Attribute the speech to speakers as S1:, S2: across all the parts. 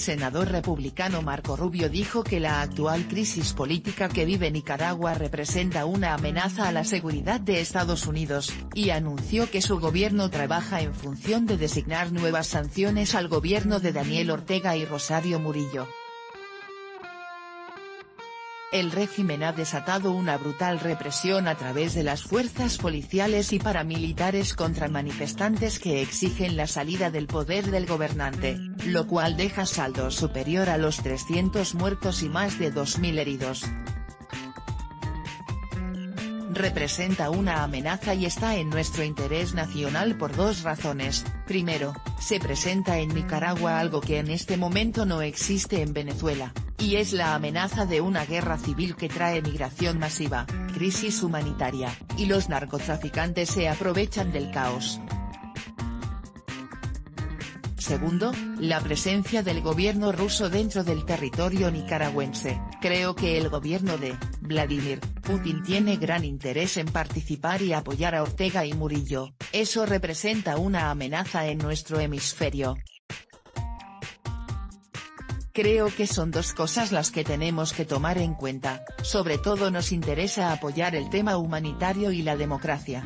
S1: senador republicano Marco Rubio dijo que la actual crisis política que vive Nicaragua representa una amenaza a la seguridad de Estados Unidos, y anunció que su gobierno trabaja en función de designar nuevas sanciones al gobierno de Daniel Ortega y Rosario Murillo. El régimen ha desatado una brutal represión a través de las fuerzas policiales y paramilitares contra manifestantes que exigen la salida del poder del gobernante, lo cual deja saldo superior a los 300 muertos y más de 2.000 heridos. Representa una amenaza y está en nuestro interés nacional por dos razones. Primero, se presenta en Nicaragua algo que en este momento no existe en Venezuela, y es la amenaza de una guerra civil que trae migración masiva, crisis humanitaria, y los narcotraficantes se aprovechan del caos. Segundo, la presencia del gobierno ruso dentro del territorio nicaragüense. Creo que el gobierno de Vladimir Putin tiene gran interés en participar y apoyar a Ortega y Murillo. Eso representa una amenaza en nuestro hemisferio. Creo que son dos cosas las que tenemos que tomar en cuenta. Sobre todo nos interesa apoyar el tema humanitario y la democracia.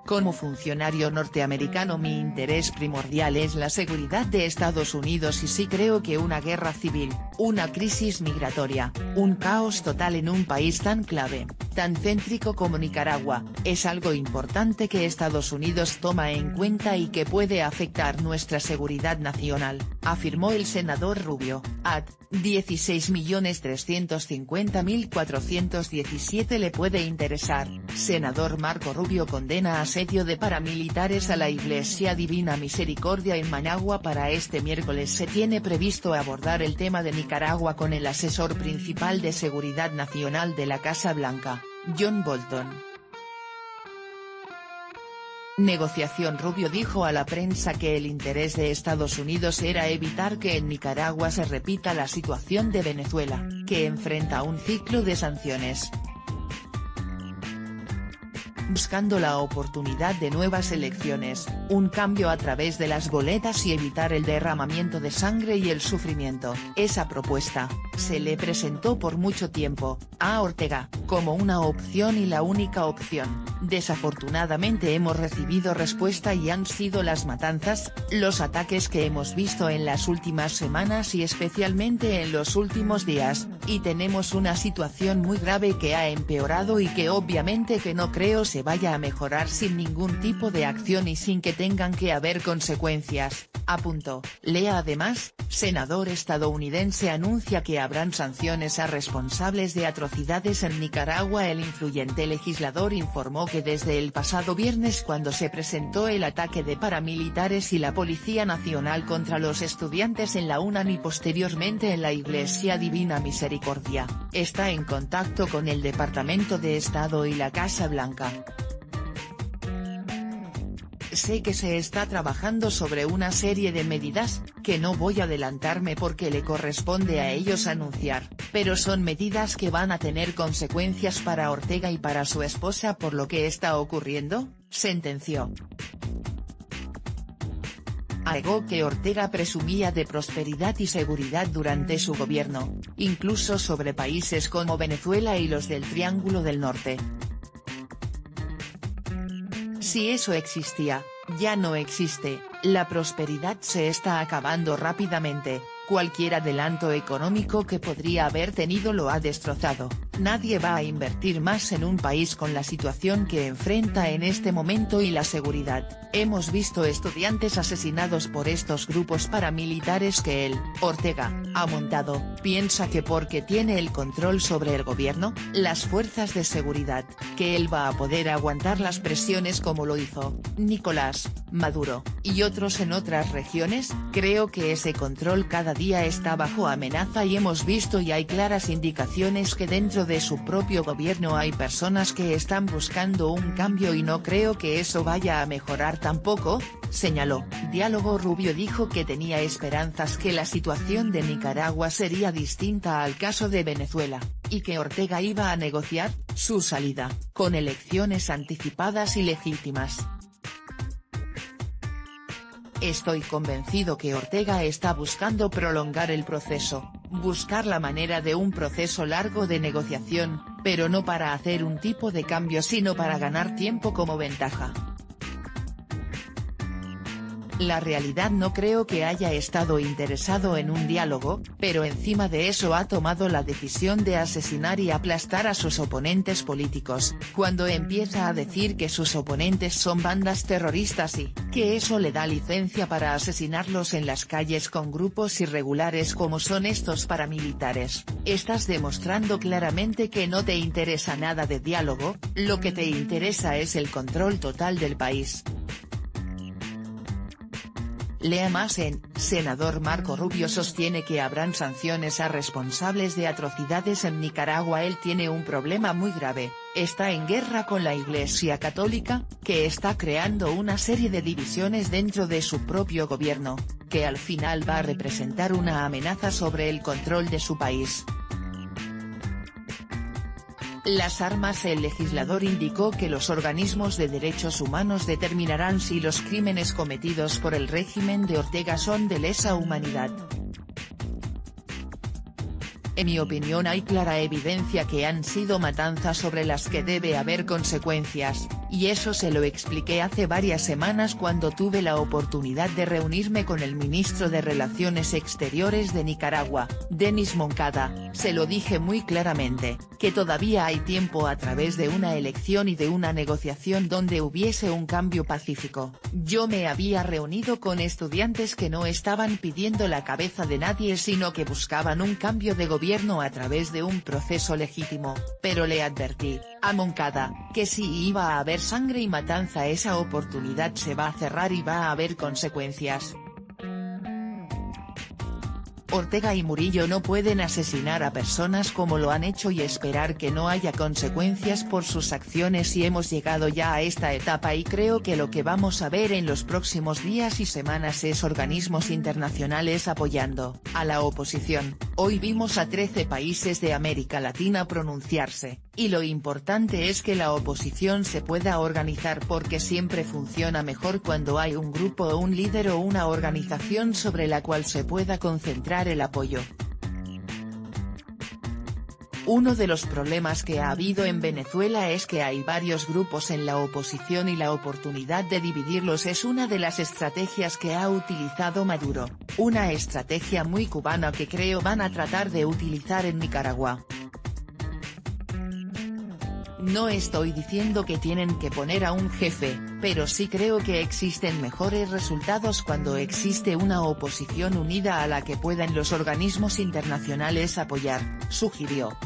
S1: Como funcionario norteamericano, mi interés primordial es la seguridad de Estados Unidos, y sí creo que una guerra civil, una crisis migratoria, un caos total en un país tan clave, tan céntrico como Nicaragua, es algo importante que Estados Unidos toma en cuenta y que puede afectar nuestra seguridad nacional, afirmó el senador Rubio. Ad 16.350.417 le puede interesar. Senador Marco Rubio condena asedio de paramilitares a la Iglesia Divina Misericordia en Managua. Para este miércoles se tiene previsto abordar el tema de Nicaragua con el asesor principal de Seguridad Nacional de la Casa Blanca, John Bolton. Negociación. Rubio dijo a la prensa que el interés de Estados Unidos era evitar que en Nicaragua se repita la situación de Venezuela, que enfrenta un ciclo de sanciones, buscando la oportunidad de nuevas elecciones, un cambio a través de las boletas y evitar el derramamiento de sangre y el sufrimiento. Esa propuesta se le presentó por mucho tiempo a Ortega como una opción y la única opción. Desafortunadamente hemos recibido respuesta y han sido las matanzas, los ataques que hemos visto en las últimas semanas y especialmente en los últimos días, y tenemos una situación muy grave que ha empeorado y que obviamente que no creo se vaya a mejorar sin ningún tipo de acción y sin que tengan que haber consecuencias, apuntó. Lea además, senador estadounidense anuncia que habrán sanciones a responsables de atrocidades en Nicaragua. El influyente legislador informó que desde el pasado viernes, cuando se presentó el ataque de paramilitares y la Policía Nacional contra los estudiantes en la UNAM y posteriormente en la Iglesia Divina Misericordia, está en contacto con el Departamento de Estado y la Casa Blanca. Sé que se está trabajando sobre una serie de medidas, que no voy a adelantarme porque le corresponde a ellos anunciar, pero son medidas que van a tener consecuencias para Ortega y para su esposa por lo que está ocurriendo, sentenció. Alegó que Ortega presumía de prosperidad y seguridad durante su gobierno, incluso sobre países como Venezuela y los del Triángulo del Norte. Si eso existía, ya no existe, la prosperidad se está acabando rápidamente, cualquier adelanto económico que podría haber tenido lo ha destrozado. Nadie va a invertir más en un país con la situación que enfrenta en este momento y la seguridad. Hemos visto estudiantes asesinados por estos grupos paramilitares que él, Ortega, ha montado. Piensa que porque tiene el control sobre el gobierno, las fuerzas de seguridad, que él va a poder aguantar las presiones como lo hizo Nicolás Maduro, y otros en otras regiones. Creo que ese control cada día está bajo amenaza y hemos visto y hay claras indicaciones que dentro de su propio gobierno hay personas que están buscando un cambio y no creo que eso vaya a mejorar tampoco, señaló. Diálogo. Rubio dijo que tenía esperanzas que la situación de Nicaragua sería distinta al caso de Venezuela, y que Ortega iba a negociar su salida, con elecciones anticipadas y legítimas. Estoy convencido que Ortega está buscando prolongar el proceso, buscar la manera de un proceso largo de negociación, pero no para hacer un tipo de cambio sino para ganar tiempo como ventaja. La realidad no creo que haya estado interesado en un diálogo, pero encima de eso ha tomado la decisión de asesinar y aplastar a sus oponentes políticos, cuando empieza a decir que sus oponentes son bandas terroristas y que eso le da licencia para asesinarlos en las calles con grupos irregulares como son estos paramilitares. Estás demostrando claramente que no te interesa nada de diálogo, lo que te interesa es el control total del país. Lea más en, senador Marco Rubio sostiene que habrán sanciones a responsables de atrocidades en Nicaragua. Él tiene un problema muy grave, está en guerra con la Iglesia Católica, que está creando una serie de divisiones dentro de su propio gobierno, que al final va a representar una amenaza sobre el control de su país. Las armas. El legislador indicó que los organismos de derechos humanos determinarán si los crímenes cometidos por el régimen de Ortega son de lesa humanidad. En mi opinión hay clara evidencia que han sido matanzas sobre las que debe haber consecuencias, y eso se lo expliqué hace varias semanas cuando tuve la oportunidad de reunirme con el ministro de Relaciones Exteriores de Nicaragua, Denis Moncada. Se lo dije muy claramente, que todavía hay tiempo a través de una elección y de una negociación donde hubiese un cambio pacífico. Yo me había reunido con estudiantes que no estaban pidiendo la cabeza de nadie sino que buscaban un cambio de gobierno a través de un proceso legítimo, pero le advertí a Moncada, que si iba a haber sangre y matanza esa oportunidad se va a cerrar y va a haber consecuencias. Ortega y Murillo no pueden asesinar a personas como lo han hecho y esperar que no haya consecuencias por sus acciones y hemos llegado ya a esta etapa y creo que lo que vamos a ver en los próximos días y semanas es organismos internacionales apoyando a la oposición. Hoy vimos a 13 países de América Latina pronunciarse, y lo importante es que la oposición se pueda organizar porque siempre funciona mejor cuando hay un grupo o un líder o una organización sobre la cual se pueda concentrar el apoyo. Uno de los problemas que ha habido en Venezuela es que hay varios grupos en la oposición y la oportunidad de dividirlos es una de las estrategias que ha utilizado Maduro, una estrategia muy cubana que creo van a tratar de utilizar en Nicaragua. No estoy diciendo que tienen que poner a un jefe, pero sí creo que existen mejores resultados cuando existe una oposición unida a la que puedan los organismos internacionales apoyar, sugirió.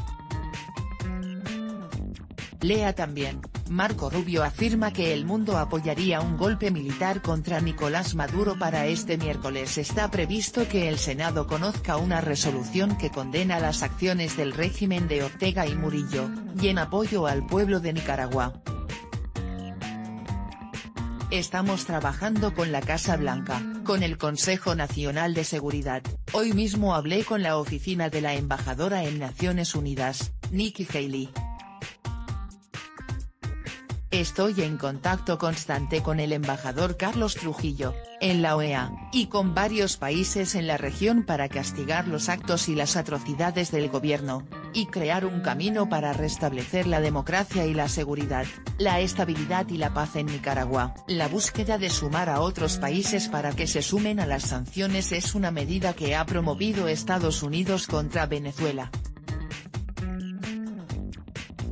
S1: Lea también, Marco Rubio afirma que el mundo apoyaría un golpe militar contra Nicolás Maduro para este miércoles. Está previsto que el Senado conozca una resolución que condena las acciones del régimen de Ortega y Murillo, y en apoyo al pueblo de Nicaragua. Estamos trabajando con la Casa Blanca, con el Consejo Nacional de Seguridad. Hoy mismo hablé con la oficina de la embajadora en Naciones Unidas, Nikki Haley. Estoy en contacto constante con el embajador Carlos Trujillo, en la OEA, y con varios países en la región para castigar los actos y las atrocidades del gobierno, y crear un camino para restablecer la democracia y la seguridad, la estabilidad y la paz en Nicaragua. La búsqueda de sumar a otros países para que se sumen a las sanciones es una medida que ha promovido Estados Unidos contra Venezuela.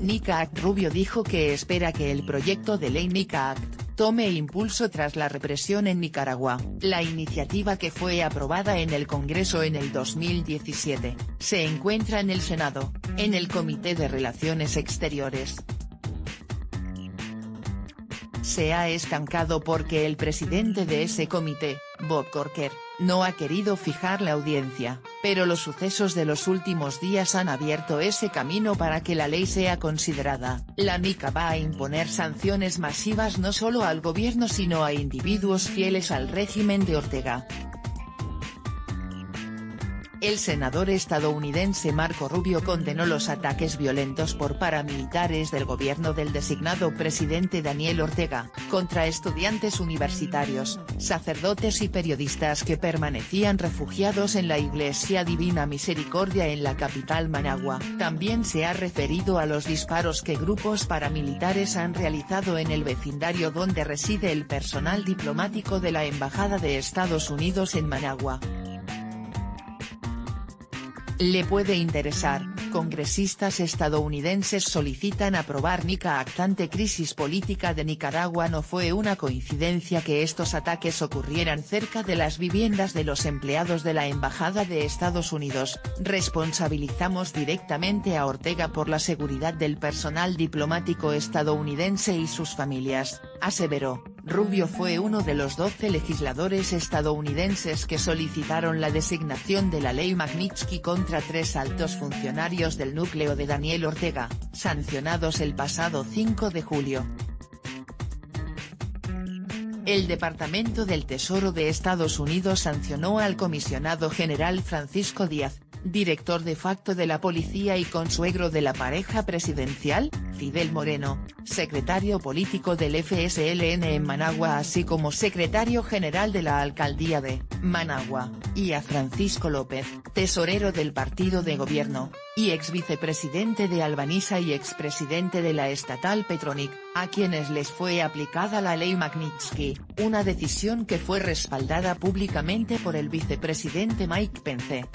S1: Nica Act. Rubio dijo que espera que el proyecto de ley Nica Act tome impulso tras la represión en Nicaragua. La iniciativa, que fue aprobada en el Congreso en el 2017, se encuentra en el Senado, en el Comité de Relaciones Exteriores. Se ha estancado porque el presidente de ese comité, Bob Corker, no ha querido fijar la audiencia, pero los sucesos de los últimos días han abierto ese camino para que la ley sea considerada. La NICA va a imponer sanciones masivas no solo al gobierno sino a individuos fieles al régimen de Ortega. El senador estadounidense Marco Rubio condenó los ataques violentos por paramilitares del gobierno del designado presidente Daniel Ortega, contra estudiantes universitarios, sacerdotes y periodistas que permanecían refugiados en la Iglesia Divina Misericordia en la capital Managua. También se ha referido a los disparos que grupos paramilitares han realizado en el vecindario donde reside el personal diplomático de la Embajada de Estados Unidos en Managua. Le puede interesar. Congresistas estadounidenses solicitan aprobar NICA Act ante crisis política de Nicaragua. No fue una coincidencia que estos ataques ocurrieran cerca de las viviendas de los empleados de la Embajada de Estados Unidos. Responsabilizamos directamente a Ortega por la seguridad del personal diplomático estadounidense y sus familias, aseveró. Rubio fue uno de los 12 legisladores estadounidenses que solicitaron la designación de la ley Magnitsky contra 3 altos funcionarios del núcleo de Daniel Ortega, sancionados el pasado 5 de julio. El Departamento del Tesoro de Estados Unidos sancionó al comisionado general Francisco Díaz, director de facto de la policía y consuegro de la pareja presidencial, Fidel Moreno, secretario político del FSLN en Managua así como secretario general de la alcaldía de Managua, y a Francisco López, tesorero del partido de gobierno, y ex vicepresidente de Albanisa y expresidente de la estatal Petronic, a quienes les fue aplicada la ley Magnitsky, una decisión que fue respaldada públicamente por el vicepresidente Mike Pence.